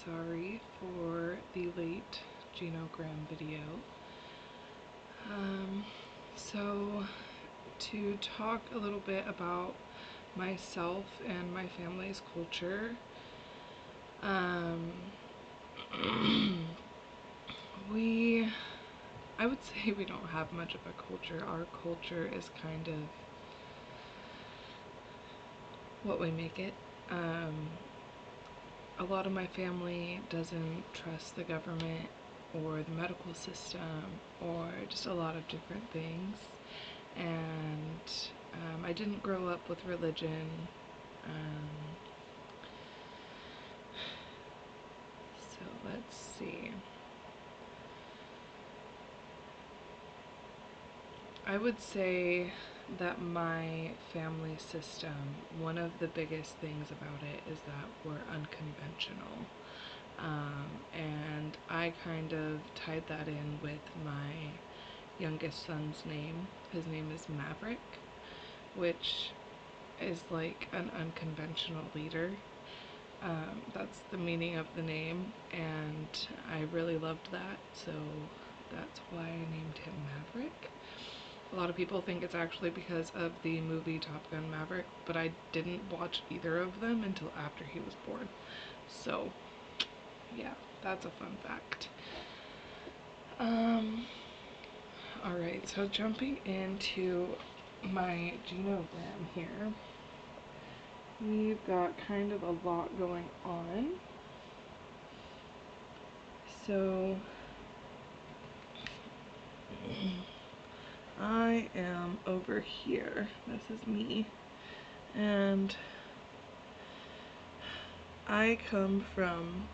sorry for the late genogram video. So to talk a little bit about myself and my family's culture, I would say we don't have much of a culture. Our culture is kind of what we make it. A lot of my family doesn't trust the government or the medical system or just a lot of different things, and I didn't grow up with religion. So let's see. I would say that my family system, one of the biggest things about it is that we're unconventional. And I kind of tied that in with my youngest son's name. His name is Maverick, which is like an unconventional leader. That's the meaning of the name, and I really loved that, so that's why I named him Maverick. A lot of people think it's actually because of the movie Top Gun Maverick, but I didn't watch either of them until after he was born. So, yeah, that's a fun fact. Alright, so jumping into my genogram here, we've got kind of a lot going on. So, I am over here. This is me. And I come from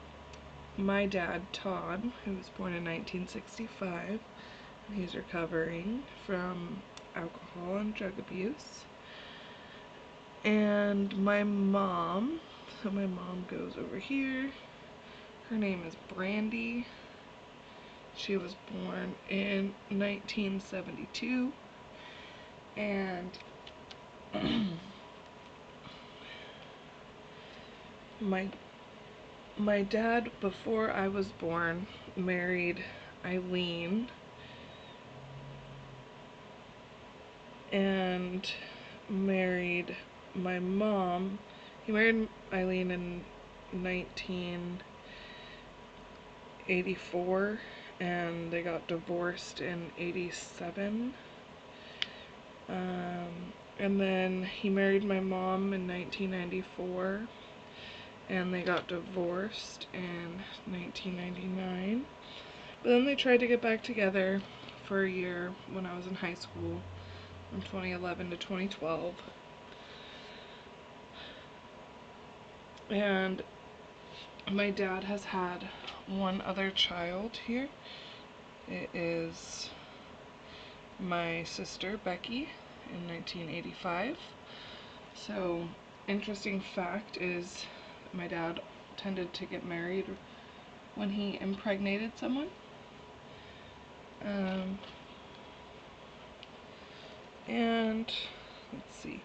my dad, Todd, who was born in 1965. And he's recovering from alcohol and drug abuse. And my mom, so my mom goes over here. Her name is Brandy. She was born in 1972, and my dad, before I was born, married Eileen, and married my mom. He married Eileen in 1984, and they got divorced in 87. And then he married my mom in 1994, and they got divorced in 1999. But then they tried to get back together for a year when I was in high school, from 2011 to 2012. And my dad has had one other child here. It is my sister, Becky, in 1985. So, interesting fact is my dad tended to get married when he impregnated someone. And let's see,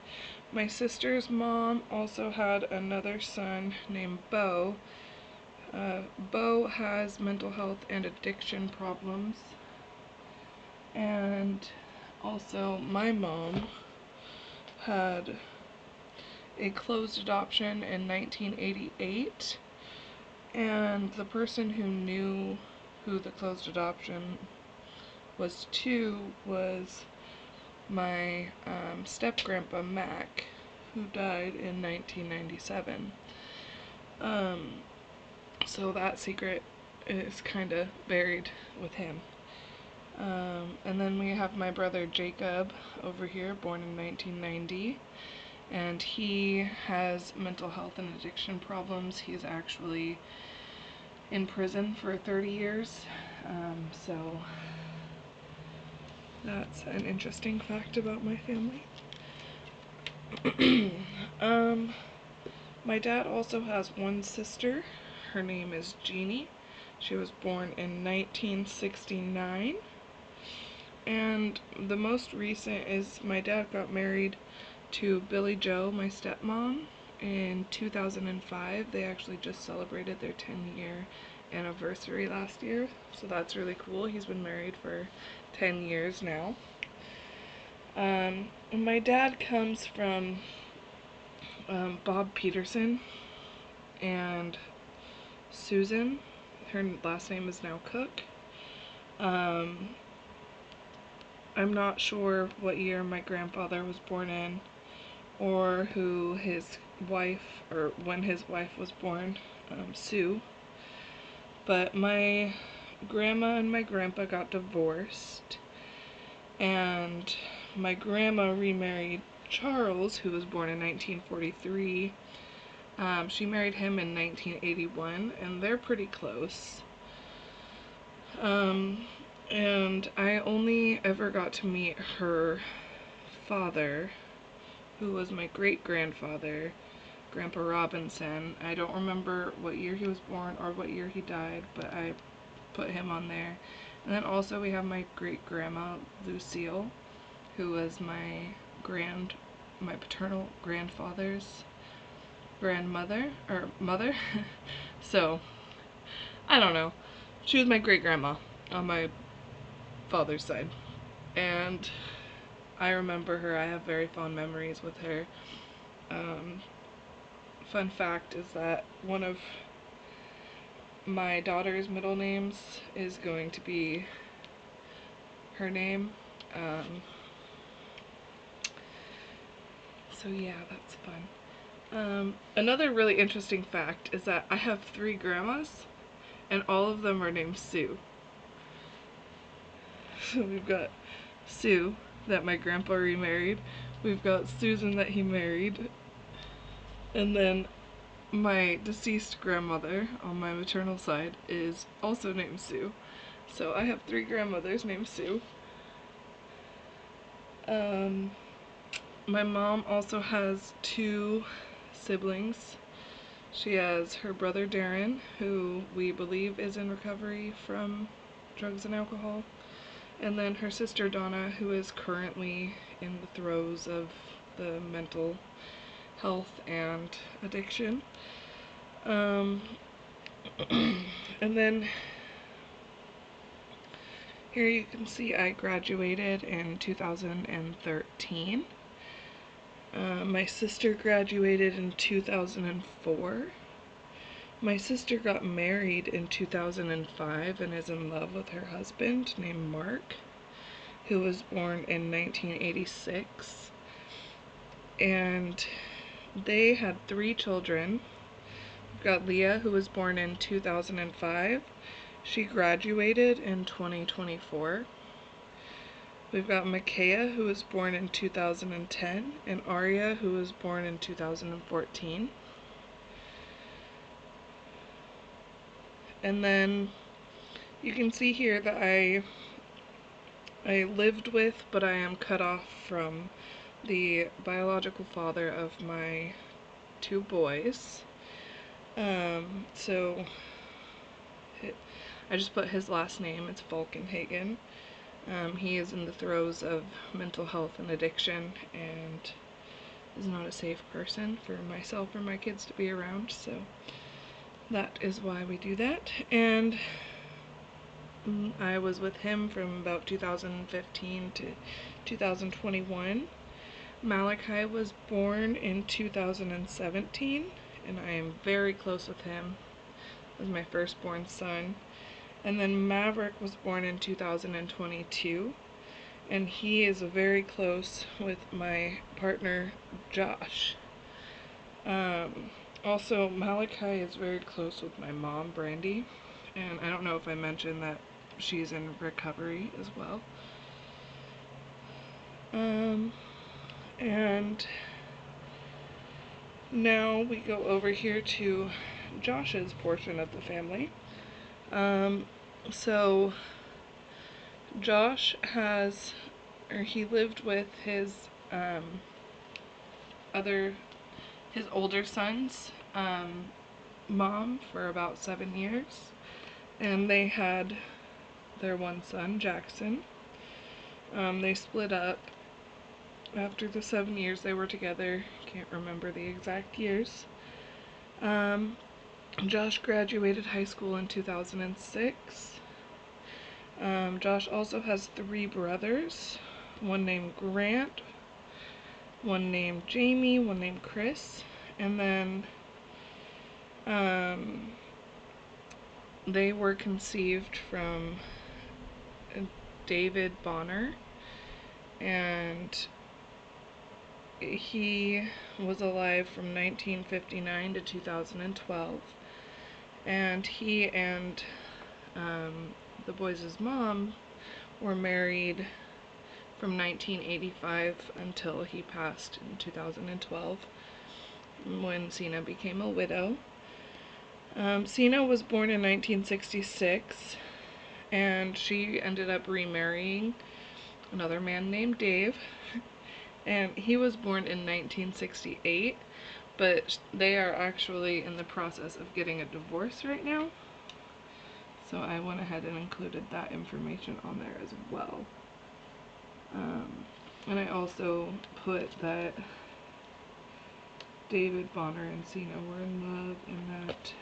my sister's mom also had another son named Bo. Bo has mental health and addiction problems. And also my mom had a closed adoption in 1988, and the person who knew who the closed adoption was to was my step-grandpa Mac, who died in 1997. So that secret is kind of buried with him. And then we have my brother Jacob over here, born in 1990, and he has mental health and addiction problems. He's actually in prison for 30 years, so that's an interesting fact about my family. My dad also has one sister. Her name is Jeannie. She was born in 1969. And the most recent is my dad got married to Billy Joe, my stepmom, in 2005. They actually just celebrated their 10-year anniversary last year, so that's really cool. He's been married for 10 years now. My dad comes from Bob Peterson and Susan. Her last name is now Cook. I'm not sure what year my grandfather was born in, or who his wife, or when his wife was born, Sue. But my grandma and my grandpa got divorced, and my grandma remarried Charles, who was born in 1943. She married him in 1981, and they're pretty close. And I only ever got to meet her father, who was my great-grandfather, Grandpa Robinson. I don't remember what year he was born or what year he died, but I put him on there. And then also we have my great-grandma, Lucille, who was my paternal grandfather's grandmother, or mother. So, I don't know. She was my great-grandma on my father's side. And I remember her. I have very fond memories with her. Fun fact is that one of my daughter's middle names is going to be her name. So yeah, that's fun. Another really interesting fact is that I have 3 grandmas, and all of them are named Sue. So we've got Sue, that my grandpa remarried. We've got Susan, that he married. And then my deceased grandmother on my maternal side is also named Sue. So I have 3 grandmothers named Sue. My mom also has 2 siblings. She has her brother Darren, who we believe is in recovery from drugs and alcohol, and then her sister Donna, who is currently in the throes of the mental health and addiction. And then here you can see I graduated in 2013. My sister graduated in 2004. My sister got married in 2005 and is in love with her husband named Mark, who was born in 1986. And they had 3 children. We've got Leah, who was born in 2005. She graduated in 2024. We've got Micaiah, who was born in 2010, and Aria, who was born in 2014. And then you can see here that I lived with, but I am cut off from the biological father of my 2 boys. So I just put his last name, it's Falkenhagen. He is in the throes of mental health and addiction, and is not a safe person for myself or my kids to be around, so that is why we do that. And I was with him from about 2015 to 2021. Malachi was born in 2017, and I am very close with him. He was my firstborn son. And then Maverick was born in 2022, and he is very close with my partner, Josh. Also, Malachi is very close with my mom, Brandy, and I don't know if I mentioned that she's in recovery as well. And now we go over here to Josh's portion of the family. So Josh he lived with his older son's mom for about 7 years, and they had their one son, Jackson. They split up after the 7 years they were together. Can't remember the exact years. Josh graduated high school in 2006. Josh also has 3 brothers, one named Grant, one named Jamie, one named Chris, and then they were conceived from David Bonner, and he was alive from 1959 to 2012, and he and the boys' mom were married from 1985 until he passed in 2012 when Sina became a widow. Sina was born in 1966, and she ended up remarrying another man named Dave, and he was born in 1968, but they are actually in the process of getting a divorce right now, so I went ahead and included that information on there as well. And I also put that David Bonner and Sina were in love, and that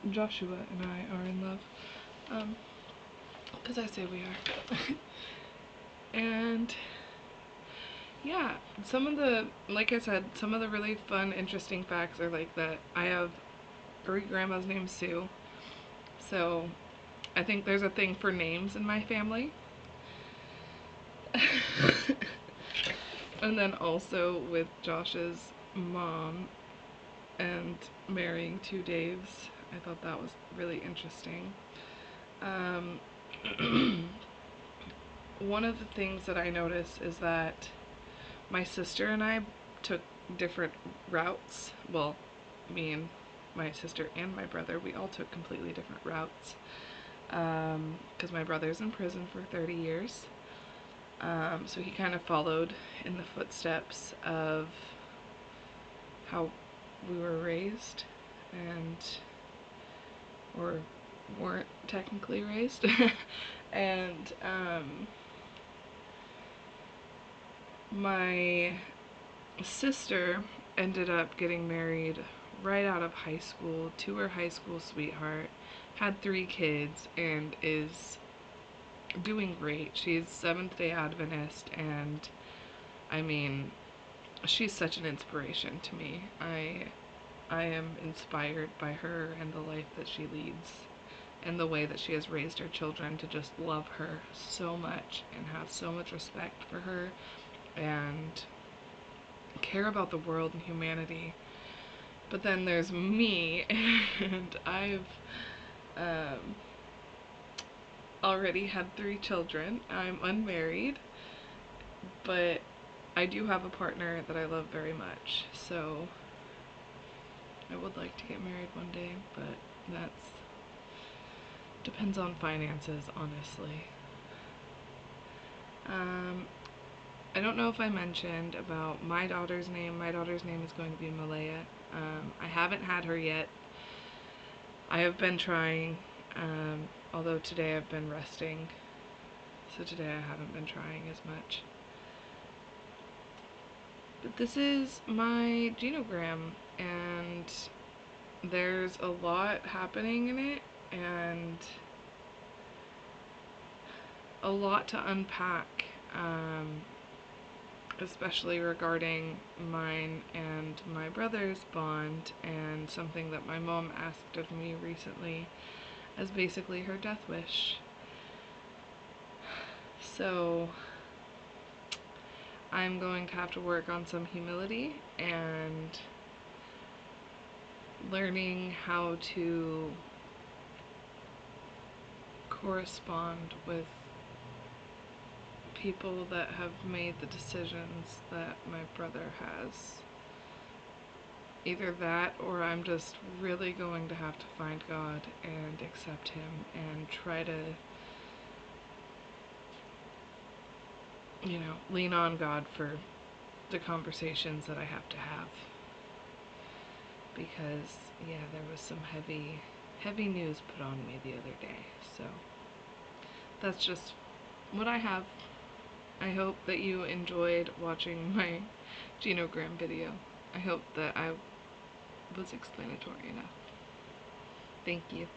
Joshua and I are in love, because I say we are. And yeah, like I said, some of the really fun, interesting facts are like that I have a great grandma's named Sue, so I think there's a thing for names in my family. And then also with Josh's mom and marrying 2 Daves, I thought that was really interesting. One of the things that I noticed is that my sister and I took different routes. Well, me and my sister and my brother, we all took completely different routes, because my brother's in prison for 30 years. So he kind of followed in the footsteps of how we were raised, or weren't technically raised. And my sister ended up getting married right out of high school to her high school sweetheart, had 3 kids, and is doing great. She's Seventh-day Adventist, and I mean, she's such an inspiration to me. I am inspired by her and the life that she leads, and the way that she has raised her children to just love her so much and have so much respect for her and care about the world and humanity. But then there's me, and I've already had 3 children. I'm unmarried, but I do have a partner that I love very much, so I would like to get married one day, but that's depends on finances, honestly. I don't know if I mentioned about my daughter's name. My daughter's name is going to be Malaya. I haven't had her yet. I have been trying, although today I've been resting, so today I haven't been trying as much. But this is my genogram, and there's a lot happening in it, and a lot to unpack, especially regarding mine and my brother's bond, and something that my mom asked of me recently as basically her death wish. So I'm going to have to work on some humility and learning how to correspond with people that have made the decisions that my brother has. Either that, or I'm just really going to have to find God and accept Him and try to, lean on God for the conversations that I have to have. Because, yeah, there was some heavy news put on me the other day, so that's just what I have. I hope that you enjoyed watching my genogram video. I hope that I was explanatory enough. Thank you.